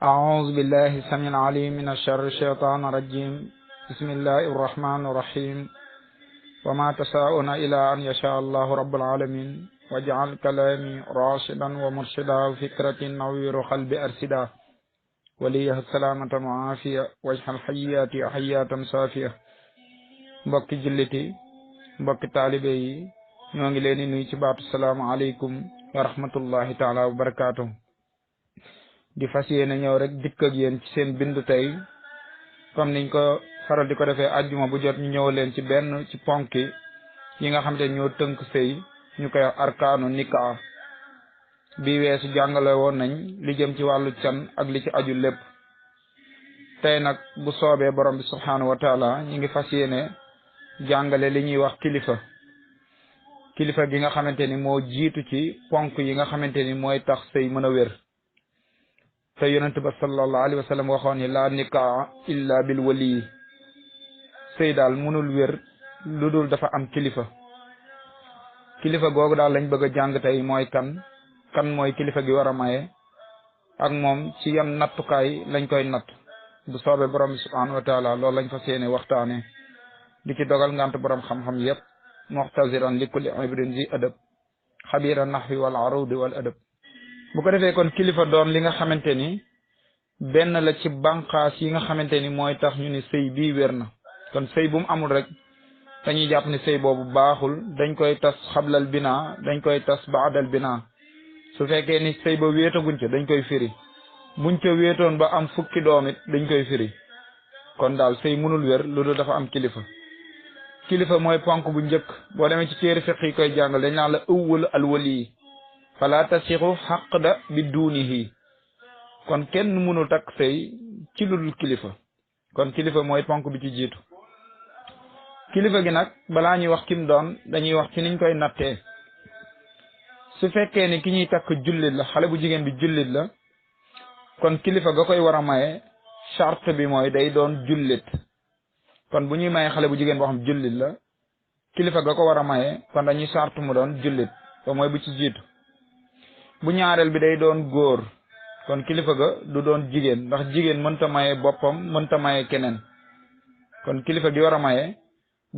أعوذ بالله السميع العليم من الشر الشيطان الرجيم بسم الله الرحمن الرحيم وما تشاءون إلا أن يشاء الله رب العالمين واجعل كلامي راشدا ومرشدا وفكرة نوير قلبي أرشدا وليه السلامة معافية واجعل حياتي حياة صافية mbokki julliti mbokki taalibe yi ñoo ngi leen di nuyu ci baatu salaamaaleykum wa rahmatullahi taala wa barakaatu. di fas yéene ñëw rek dikk ak yéen ci seen bindu tey comme niñ ko faral di ko defee àjjuma bu jot ñu ñëw leen ci benn ci ponk yi nga xam te ñoo tënk sëy ñu koy arkaanu nikaa bi weesu jàngale woon nañ li jëm ci wàllu can ak li ci aju lépp. tey nag bu soobee borom bi subhaanahu wa taala ñi ngi fas yéene jàngale li ñuy wax kilifa gi nga xamante ni moo jiitu ci ponk yi nga xamante ni mooy tax sëy mën a wér. te yonent ba sallallahu alayhi wa sallam waxoon ni laa nikaa illa bil wali. sëy daal mënul wér lu dul dafa am kilifa googu daal lañ bëgg a jàng tey mooy kan mooy kilifa gi war a maye ak moom ci yan nattukaay lañ koy natt. bu soobee borom bi subhanahu wa taala loolu lañ fas yéene waxtaane di ci dogal ngant borom xam-xam yépp muxtasiran li kulli ibrin zi adab xabira nahwi wal arudi wal adab. bu ko defee kon kilifa doon li nga xamante ni benn la ci banqaas yi nga xamante ni mooy tax ñu ni sëy bii wér na. kon sëy bu mu amul rek dañuy jàpp ni sëy boobu baaxul, dañ koy tas xablal bina, dañ koy tas baadal bina. su fekkee ni sëy ba wéetaguñ ca dañ koy firi, buñ ca wéetoon ba am fukki doom it dañ koy firi. kon daal sëy mënul wér lu dul dafa am kilifa mooy ponk bu njëkk. boo demee ci téere fiq yi koy jàngal dañ naan la ëwwal alwali fala tasixu xaqda bi duunihi. kon kenn mënul takk sëy ci lu dul kilifa. kon kilifa mooy ponk bi ci jiitu. kilifa gi nag balaa ñuy wax kim doon dañuy wax ci niñ koy nattee. su fekkee ni ki ñuy takk jullit la, xale bu jigéen bi jullit la, kon kilifa ga koy war a maye charte bi mooy day doon jullit. kon bu ñuy maye xale bu jigéen boo xam jullit la, kilifa ga ko war a maye kon dañuy charte mu doon jullit. ba mooy bu ci jiitu. bu ñaareel bi day doon góor, kon kilifa ga du doon jigéen, ndax jigéen mënta maye boppam, mënta maye keneen. kon kilifa gi war a maye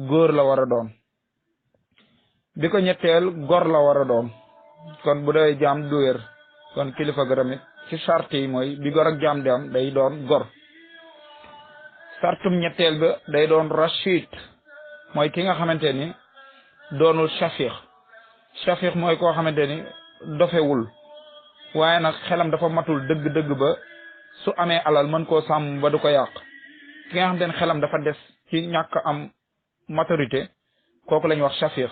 góor la war a doon. bi ko ñetteel gor la war a doon. kon bu dee jaam du wér. kon kilifa ga tamit ci charte yi mooy bi gor ak jaam di am day doon gor. sartum ñetteel ba day doon rachid, mooy ki nga xamante ni doonul shafiq mooy koo xamante ni dofewul waaye nag xelam dafa matul dëgg-dëgg ba su amee alal mën koo sàmm ba du ko yàq. ki nga xamante ni xelam dafa des ci ñàkk am maturité kooku la ñuy wax shafiq.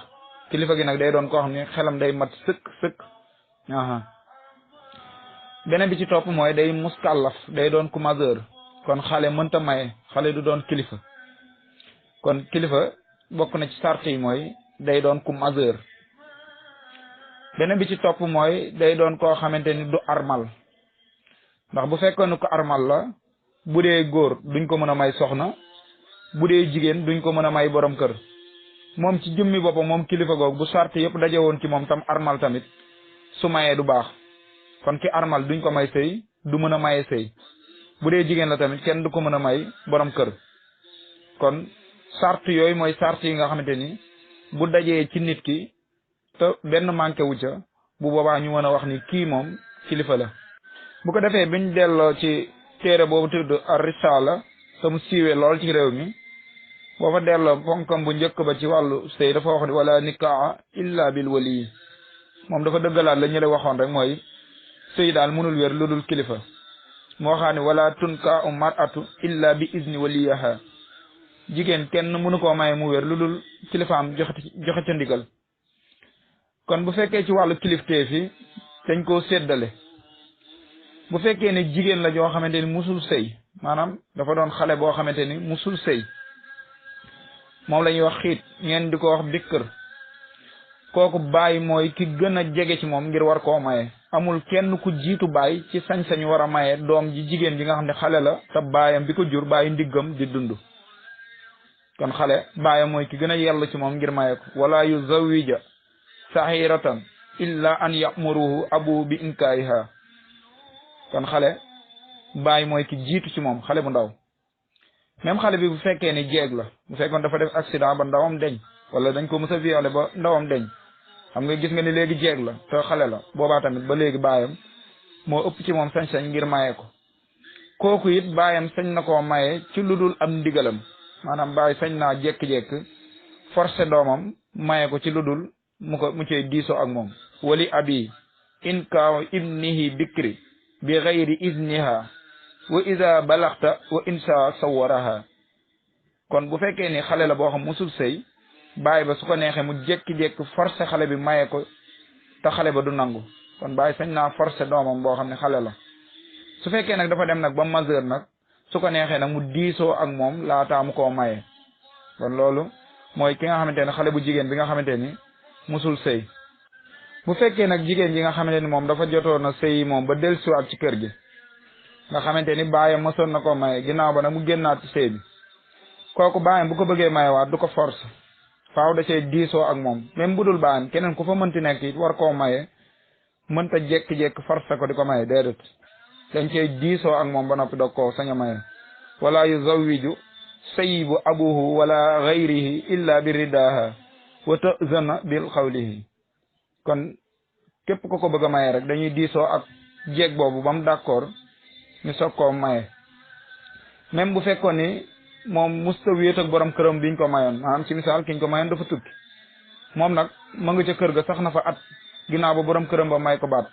kilifa gi nag day doon koo xam ne xelam day mat sëkk. beneen bi ci topp mooy day muskallaf, day doon ku majeur. kon xale mënta maye, xale du doon kilifa. kon kilifa bokk na ci sart yi mooy day doon ku majeur. beneen bi ci topp mooy day doon koo xamante ni du armal, ndax bu fekkoon ni ko armal la, bu dee góor duñ ko mën a may soxna, bu dee jigéen duñ ko mën a may borom kër. moom ci jëmmi boppam moom kilifa googu bu sart yëpp daje woon ci moom tam armal tamit su mayee du baax. kon ki armal duñ ko may sëy, du mën a maye sëy. bu dee jigéen la tamit kenn du ko mën a may borom kër. kon sart yooyu mooy sart yi nga xamante ni bu dajee ci nit ki te benn manqué wu ca, bu boobaa ñu mën a wax ni kii moom kilifa la. bu ko defee biñ delloo ci téere boobu tudd ar-Risaala te mu siiwee lool ci réew mi, boo fa delloo ponkam bu njëkk ba ci wàllu sëy dafa wax ni wala nikaa illa bil wali. moom dafa dëggalaat la ñële waxoon rek mooy sëy daal mënul wér lu dul kilifa. moo xam ne wala tunka u mar'atu illa bi izni waliyaha. jigéen kenn mënu koo maye mu wér lu dul kilifaam joxe ca ndigal. kon bu fekkee ci wàllu kilifteef yi dañ koo séddale. bu fekkee ne jigéen la joo xamante ni musul sëy, maanaam dafa doon xale boo xamante ni musul sëy, moom la ñuy wax xiit, ngeen di ko wax bikkër. kooku baay mooy ki gën a jege ci moom ngir war koo maye. amul kenn ku jiitu baay ci sañ-sañu war a maye doom ji jigéen ji nga xam ne xale la te baayam bi ko jur baayu ndiggam di dund. kon xale baayam mooy ki gën a yell ci moom ngir maye ko. wala yu zawija sahiratan illa an yamuruhu abu bi inkaayiha. kon xale baay mooy ki jiitu ci moom xale bu ndaw même xale bi bu fekkee ni jeeg la bu fekkoon dafa def accident ba ndawam deñ wala dañ ko mës a violé ba ndawam deñ xam nga gis nga ni léegi jeeg la te xale la boobaa tamit ba léegi baayam moo ëpp ci moom sañ-sañ ngir maye ko kooku it baayam sañ na koo maye ci lu dul am ndigalam maanaam baay sañ naa jékki-jékki forcé doomam maye ko ci lu dul mu cay diisoo ak moom wali abi in kaaw ibnihi bikri bi gayri izniha wa iza balaxta wa insa sawaraha kon bu fekkee ni xale la boo xam musul sëy baay ba su ko neexee mu jékki-jékki forcé xale bi maye ko te xale ba du nangu kon baay sañ naa forcé doomam boo xam ne xale la su fekkee nag dafa dem nag ba majeur nag su ko neexee nag mu diisoo ak moom laataa mu koo maye kon loolu mooy ki nga xamante ne xale bu jigéen bi nga xamante ni musul sëy bu fekkee nag jigéen ji nga xamante ni moom dafa jotoon a sëy moom ba dellusiwaat ci kër gi nga xamante ni baayam mësoon na ko maye ginnaaw ba nag mu génnaat ci sëy bi kooku baayam bu ko bëggee mayewaat du ko force faaw da cee diisoo ak moom même bu dul baayam keneen ku fa mënti nekk it war koo maye mënta jékki-jékki force ko di ko maye déedéet dañ cee diisoo ak moom ba noppi doog koo sañ a maye wala yuzawwiju sayyibu abuhu wala gayrihi illa bi ridaha wa tazana bil xawlihi kon képp ko bëgg a maye rek dañuy diisoo ak jeeg boobu ba mu d'accord ñu soog koo maye même bu fekkoon ni moom musta wéet ak borom këram biñ ko mayoon maanaam ci misaal kiñ ko mayoon dafa tukki moom nag ma nga ca kër ga sax na fa at ginnaaw ba borom këram ba may ko baat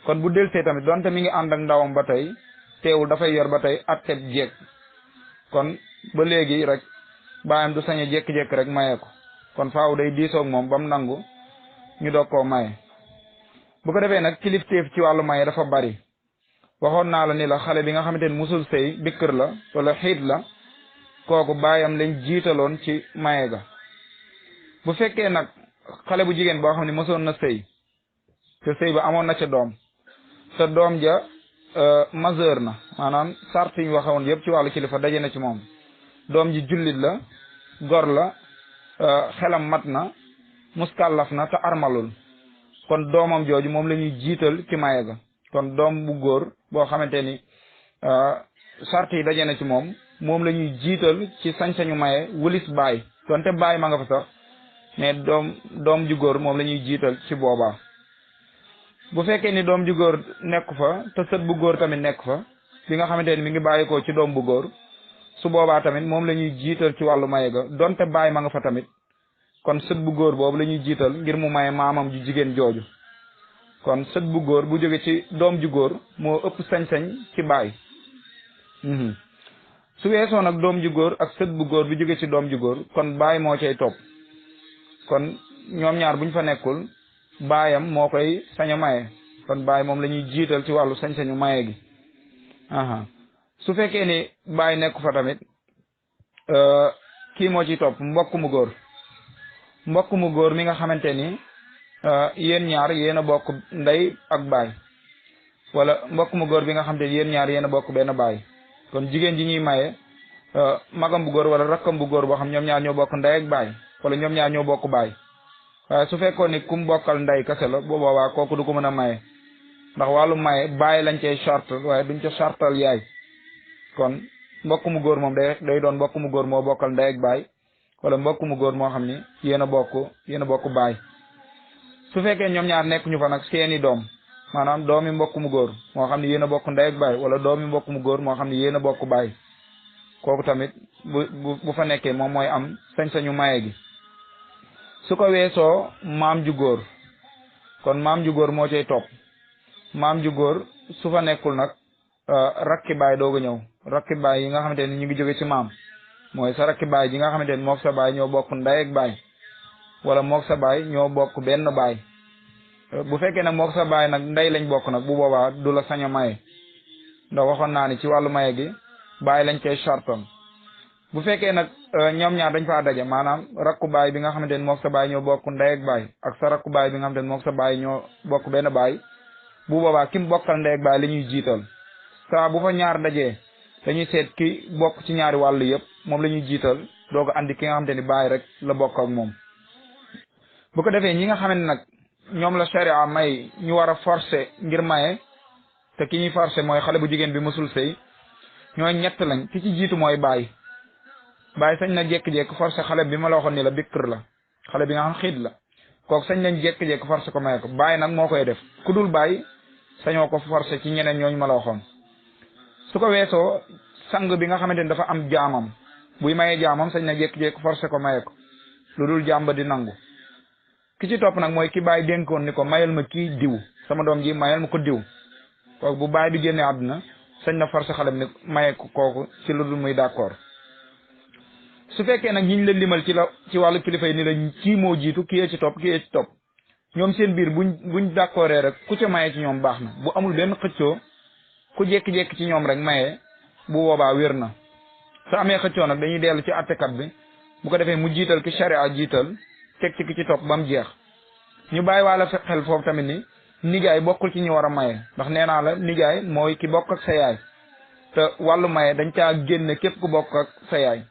kon bu delsee tamit donte mi ngi ànd ak ndawam ba tey teewul dafay yor ba tey at teb jeeg kon ba léegi rek baayam du sañ a jékki-jékki rek maye ko kon faaw day diisoog moom ba mu nangu ñu doog koo maye bu ko defee nag kilifteef ci wàllu maye dafa bari waxoon naa la ni la xale bi nga xamante ni musul sëy bikkër la wala xiit la kooku baayam lañ jiitaloon ci maye ga bu fekkee nag xale bu jigéen boo xam ne mosoon na sëy te sëy ba amoon na ca doom te doom ja majeur na maanaam sart yi ñu waxoon yëpp ci wàllu kilifa daje na ci moom doom ji jullit la gor la xelam mat na muskàllaf na te armalul kon doomam jooju moom la ñuy jiital ci maye ga kon doom bu góor boo xamante ni sart yi daje na ci moom la ñuy jiital ci sañ-sañu maye wulis baay donte baay ma nga fa sax mais doom ju góor moom la ñuy jiital ci boobaa bu fekkee ni doom ju góor nekk fa te sët bu góor tamit nekk fa bi nga xamante ni mi ngi bàyyikoo ci doom bu góor su boobaa tamit moom la ñuy jiital ci wàllu maye ga donte baay ma nga fa tamit kon sët bu góor boobu la ñuy jiital ngir mu maye maamam ju jigéen jooju kon sët bu góor bu jóge ci doom ju góor moo ëpp sañ-sañ ci baay su weesoo nag doom ju góor ak sët bu góor bu jóge ci doom ju góor kon baay moo cay topp kon ñoom ñaar buñ fa nekkul baayam moo koy sañ a maye kon baay moom la ñuy jiital ci wàllu sañ-sañu maye gi su fekkee ni baay nekku fa tamit kii moo ciy topp mbokk mu góor mi nga xamante ni yéen ñaar yéen a bokk ndey ak baay wala mbokk mu góor bi nga xamante ni yéen ñaar yéen a bokk benn baay kon jigéen ji ñuy maye magam bu góor wala rakkam bu góor boo xam ñoom ñaar ñoo bokk ndey ak baay wala ñoom ñaar ñoo bokk baay waaye su fekkoon ni kum bokkal ndey kese la bu boobaa kooku du ko mën a maye ndax wàllu maye baay lañ cay charte waaye duñ ca chartal yaay kon mbokk mu góor moom day doon mbokk mu góor moo bokkal ndey ak baay wala mbokk mu góor moo xam ni yéen a bokk baay su fekkee ñoom ñaar nekk ñu fa nag seeni doom maanaam doomi mbokk mu góor moo xam ne yéen a bokk ndey ak baay wala doomi mbokk mu góor moo xam ne yéen a bokk baay kooku tamit bu fa nekkee moom mooy am sañ-sañu maye gi su ko weesoo maam ju góor kon maam ju góor moo cay topp maam ju góor su fa nekkul nag rakki baay doog a ñëw rakki baay yi nga xamante ni ñu ngi jóge ci maam mooy sa rakki baay ji nga xamante ni mook sa baay ñoo bokk ndey ak baay wala mook sa baay ñoo bokk benn baay bu fekkee nag mook sa baay nag ndey lañ bokk nag bu boobaa du la sañ a maye ndax waxoon naa ni ci wàllu maye gi baay lañ cay charton bu fekkee nag ñoom ñaar dañ faa daje maanaam rakku baay bi nga xamante ni mook sa baay ñoo bokk ndey ak baay ak sa rakku baay bi nga xamante ni mook sa baay ñoo bokk benn baay bu boobaa kim bokkal ndey ak baay la ñuy jiital saa bu fa ñaar dajee dañuy seet ki bokk ci ñaari wàll yëpp moom la ñuy jiital doog a andi ki nga xamante ni baay rek la bokk ak moom bu ko defee ñi nga xamante nag ñoom la sharia may ñu war a forcer ngir maye te ki ñuy forcé mooy xale bu jigéen bi mësul sëy ñooy ñett lañ ki ci jiitu mooy baay sañ na jékki-jékki forcé xale bi ma la waxoon ni la bikr la xale bi nga xam xiit la kooku sañ nañ jékki-jékki forcé ko maye ko baay nag moo koy def ku dul baay sañoo ko forcé ci ñeneen ñooñu ma la waxoon su ko weesoo sang bi nga xamante ni dafa am jaamam buy mayee jaamam sañ na jékki-jékki forcé ko maye ko lu dul jàmba di nangu ki ci topp nag mooy ki baay dénkoon ni ko mayal ma kii diw sama doom ji mayal ma ko diw kooku bu baay bi génnee àdduna sañ na forcé xale bi ni maye ko kooku ci lu dul muy d'accord su fekkee nag ñiñ la limal ci wàllu kilifa yi ni la kii moo jiitu kii ci topp ñoom seen biir buñ d'accordé rek ku ca maye ci ñoom baax na bu amul benn xëccoo ku jékki-jékki ci ñoom rek maye bu boobaa wér na su amee xëccoo nag dañuy dellu ci attekat bi bu ko defee mu jiital ki sharia jiital teg ci ki ci topp ba mu jeex ñu bàyyi waala xel foofu tamit ni nijaay bokkul ci ñu war a maye ndax nee naa la nijaay mooy ki bokk ak sa yaay te wàllu maye dañ caa génne képp ku bokk ak sa yaay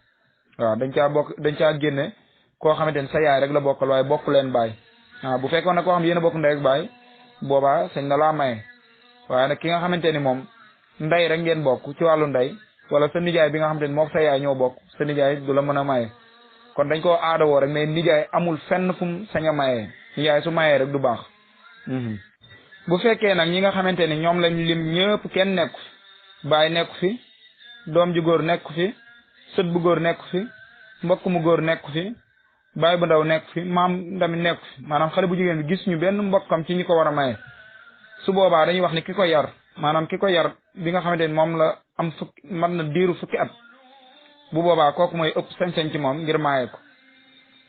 waaw dañ caa génne koo xamante ni sa yaay rek la bokkal waaye bokk leen baay waaw bu fekkoon nag koo xam yéen a bokk ndey ak baay boobaa sañ na laa maye waaye nag ki nga xamante ni moom ndey rek ngeen bokk ci wàllu ndey wala sa nijaay bi nga xamante ni moom sa yaay ñoo bokk sa nijaay du la mën a maye kon dañ koo aadawoo rek mais nijaay amul fenn fu mu sañ a maye nijaay su mayee rek du baax bu fekkee nag ñi nga xamante ni ñoom lañ lim ñëpp kenn nekku fi baay nekku fi doom ju góor nekku fi sët bu góor nekku fi mbokk mu góor nekku fi baay bu ndaw nekku fi maam tamit nekku fi maanaam xale bu jigéen bi gis ñu benn mbokkam ci ñi ko war a maye su boobaa dañuy wax ni ki ko yar maanaam ki ko yar bi nga xamante ni moom la am mën na diiru fukki at bu boobaa kooku mooy ëpp sañ-sañ ci moom ngir maye ko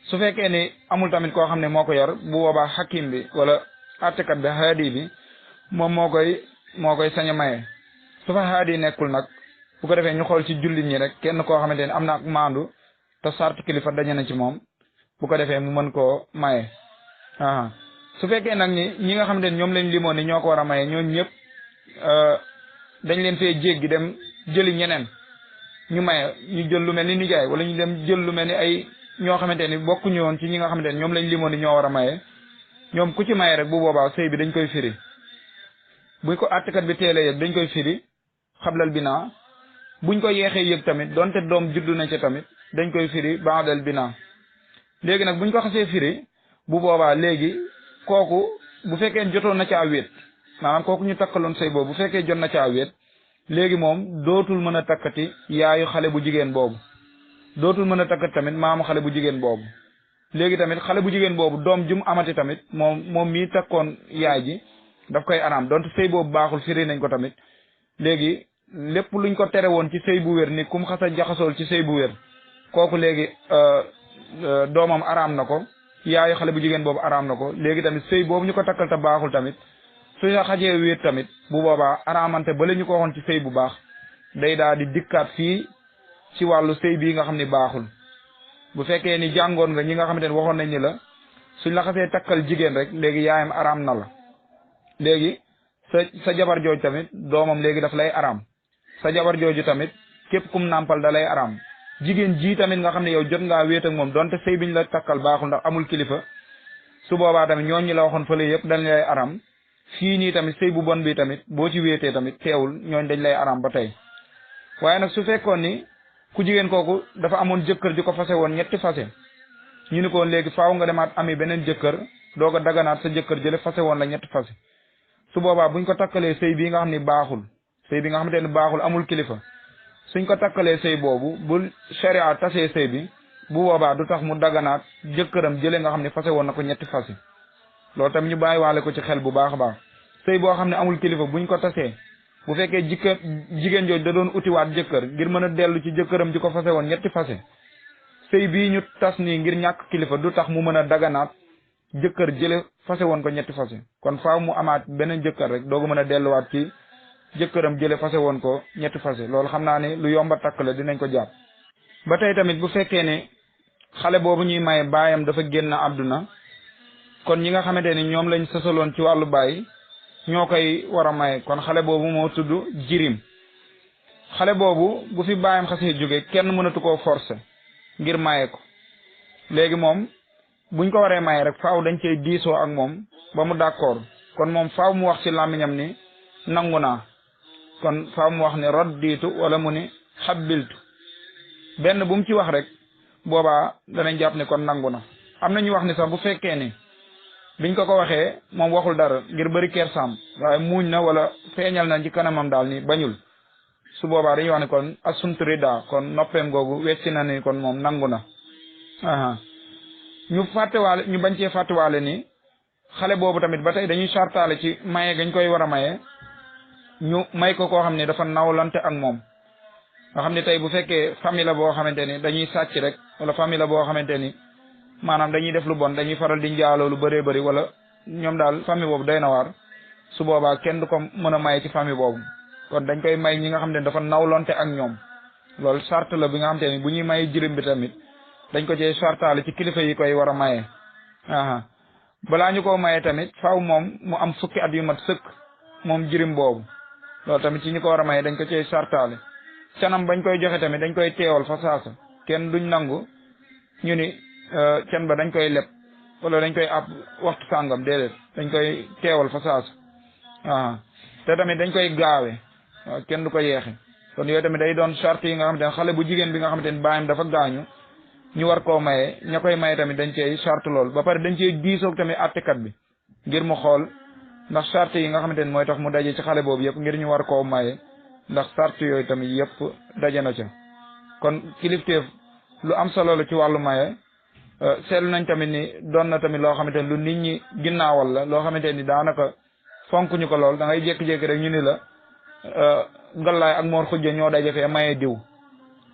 su fekkee ni amul tamit koo xam ne moo ko yar bu boobaa xakim bi wala attekat bi haadi bi moom moo koy sañ a maye su fa haadi nekkul nag bu ko defee ñu xool ci jullit ñi rek kenn koo xamante ni am na ak maandu te sart kilifa daje na ci moom bu ko defee mu mën koo maye su fekkee nag ñi nga xamante ni ñoom lañ limoon ni ñoo ko war a maye ñooñu ñëpp dañ leen fee jéggi dem jëli ñeneen ñu maye ñu jël lu mel ni nijaay wala ñu dem jël lu mel ni ay ñoo xamante ni bokkuñu woon ci ñi nga xamante ni ñoom lañ limoon ni ñoo war a maye ñoom ku ci maye rek bu boobaa sëy bi dañ koy firi buñ ko àttekat bi teelee yëg dañ koy firi xablal binaa buñ ko yeexee yëg tamit donte doom juddu na ci tamit dañ koy firi baadal binaa léegi nag buñ ko xasee firi bu boobaa léegi kooku bu fekkee jotoon na caa wéet maanaam kooku ñu takkaloon sëy boobu bu fekkee jot na caa wéet léegi moom dootul mën a takkati yaayu xale bu jigéen boobu dootul mën a takkati tamit maamu xale bu jigéen boobu léegi tamit xale bu jigéen boobu doom jum amati tamit moom mii takkoon yaay ji daf koy araam donte sëy boobu baaxul firi nañ ko tamit léegi lépp luñ ko tere woon ci sëy bu wér ni kum xasa jaxasool ci sëy bu wér kooku léegi doomam araam na ko yaayu xale bu jigéen boobu araam na ko léegi tamit sëy boobu ñu ko takkal te baaxul tamit su xajee wéet tamit bu boobaa araamante ba la ñu ko waxoon ci sëy bu baax day daal di dikkaat fii ci wàllu sëy bii nga xam ni baaxul bu fekkee ni jàngoon nga ñi nga xamante ne waxoon nañ ni la suñ la xasee takkal jigéen rek léegi yaayam araam na la léegi sa jabar jooju tamit doomam léegi daf lay araam sa jabar jooju tamit képp kum nàmpal da lay araam jigéen ji tamit nga xam ne yow jot ngaa wéet ak moom donte sëy biñ la takkal baaxul ndax amul kilifa su boobaa tamit ñooñu la waxoon fële yëpp dañ lay araam fii nii tamit sëy bu bon bi tamit boo ci wéetee tamit teewul ñooñ dañ lay araam ba tey waaye nag su fekkoon ni ku jigéen kooku dafa amoon jëkkër ju ko fase woon ñetti fase ñu ni ko léegi faaw nga demaat ami beneen jëkkër doog a daganaat sa jëkkër jële fase woon la ñetti fase su boobaa buñ ko takkalee sëy bii nga xam ni baaxul sëy bi nga xamante ne baaxul amul kilifa suñ ko takkalee sëy boobu bu sharia tasee sëy bi bu boobaa du tax mu daganaat jëkkëram jële nga xam ne fase woon na ko ñetti fase loolu tamit ñu bàyyiwaale ko ci xel bu baax a baax sëy boo xam ne amul kilifa buñ ko tasee bu fekkee jigéen jooju da doon utiwaat jëkkër ngir mën a dellu ci jëkkëram ji ko fase woon ñetti fase sëy bii ñu tas nii ngir ñàkk kilifa du tax mu mën a daganaat jëkkër jële fase woon ko ñetti fase kon faaw mu amaat beneen jëkkër rek doogu mën a delluwaat ci jëkkëram jële fase woon ko ñetti fase loolu xam naa ne lu yomba takk la dinañ ko jàpp ba tey tamit bu fekkee ne xale boobu ñuy maye baayam dafa génn àdduna kon ñi nga xamante ni ñoom lañ sësaloon ci wàllu baay ñoo koy war a maye kon xale boobu moo tudd jirim xale boobu bu fi baayam xasee jóge kenn mënatu koo forcer ngir maye ko léegi moom buñ ko waree maye rek faaw dañ cey diisoo ak moom ba mu d'accord kon moom faaw mu wax ci làmmiñam ni nangu naa kon faa mu wax ne radditu wala mu ni xabbiltu benn bu mu ci wax rek boobaa danañ jàpp ne kon nangu na am na ñu wax ni sax bu fekkee ni biñ ko waxee moom waxul dara ngir bëri kersaam waaye muuñ na wala feeñal na ci kanamam daal ni bañul su boobaa dañuy wax ne kon asumtu rida kon noppeem googu wecci na ni kon moom nangu na ñu fàttewaale ñu bañ cee fàttewaale ni xale boobu tamit ba tey dañuy sartaale ci maye gañ koy war a maye ñu may ko koo xam ne dafa nawlante ak moom nga xam ne tey bu fekkee famille la boo xamante ni dañuy sàcc rek wala famille la boo xamante ni maanaam dañuy def lu bon dañuy faral di njaaloo lu bëree bëri wala ñoom daal famille boobu doy na waar su boobaa kenn du ko mën a maye ci famille boobu kon dañ koy may ñi nga xam ne dafa nawlante ak ñoom loolu charte la bi nga xam te ni bu ñuy maye jirim bi tamit dañ ko cee sartaale ci kilifa yi koy war a maye balaa ñu koo maye tamit faaw moom mu am fukki at yu mat sëkk moom jirim boobu loolu tamit ci ñu ko war a maye dañ ko cee sartaale canam bañ koy joxe tamit dañ koy teewal fa saasa kenn duñ nangu ñu ni can ba dañ koy leb wala dañ koy ab waxtu sàngam déedéet dañ koy teewal fa saasa te tamit dañ koy gaawe waaw kenn du ko yeexe kon yooyu tamit day doon charte yi nga xamante ne xale bu jigéen bi nga xamante ne baayam dafa gaañu ñu war koo maye ña koy maye tamit dañ cey charte lool ba pare dañ cey diisoog tamit attekat bi ngir mu xool ndax charte yi nga xamante ne mooy tax mu daje ci xale boobu yëpp ngir ñu war koo maye ndax charte yooyu tamit yëpp daje na ca kon kilifteef lu am solo la ci wàllu maye seetlu nañ tamit ni doon na tamit loo xamante ni lu nit ñi ginnaawal la loo xamante ni daanaka fonk ñu ko lool da ngay jékki-jékki rek ñu ni la Galaay ak Mor Xujja ñoo daje fee maye diw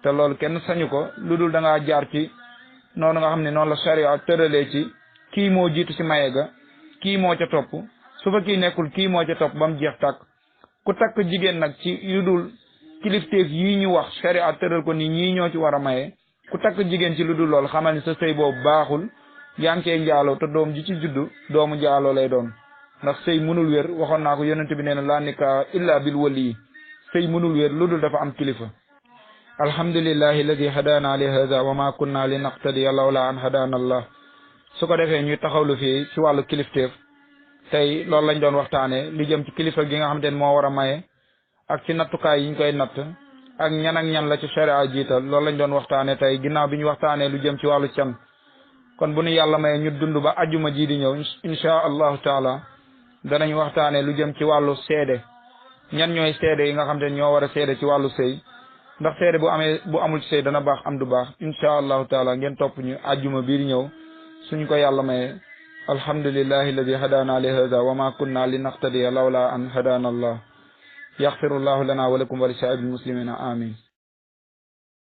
te loolu kenn sañu ko lu dul da ngaa jaar ci noonu nga xam ne noonu la sharia tëralee ci kii moo jiitu ci maye ga kii moo ca topp su fa kii nekkul kii moo ca topp ba mu jeex tàkk ku takk jigéen nag ci yu dul kilifteef yii ñu wax sharia tëral ko ni ñii ñoo ci war a maye ku takk jigéen ci lu dul lool xamal ni sa sëy boobu baaxul yaa ngi cee njaaloo te doom ji ci juddu doomu njaaloo lay doon ndax sëy mënul wér waxoon naa ko yonent bi nee na laa nikaa illa bil wali sëy mënul wér lu dul dafa am kilifa alhamdulillahi alladi hadana li hada wa ma kunna li naqtadiya lawla an hadana allah su ko defee ñuy taxawlu fii ci wàllu kilifteef tey loolu lañ doon waxtaane li jëm ci kilifa gi nga xamante ne moo war a maye ak ci nattukaay yi ñu koy natt ak ñan la ci sharia jiital loolu lañ doon waxtaane tey ginnaaw bi ñu waxtaanee lu jëm ci wàllu can kon bu nu yàlla maye ñu dund ba ajjuma ji di ñëw insha allahu taala danañ waxtaane lu jëm ci wàllu seede ñan ñooy seede yi nga xamante ne ñoo war a seede ci wàllu sëy ndax seede bu amul ci sëy dana baax am du baax insha allahu taala ngeen topp ñu ajjuma bii di ñëw suñ ko yàlla maye alhamdulillahi alladi hadana li hada wa ma kunna li naqtadiya lawla an hadana allah yaxfirullahu lana wa lakum wa li saa'iril muslimina amin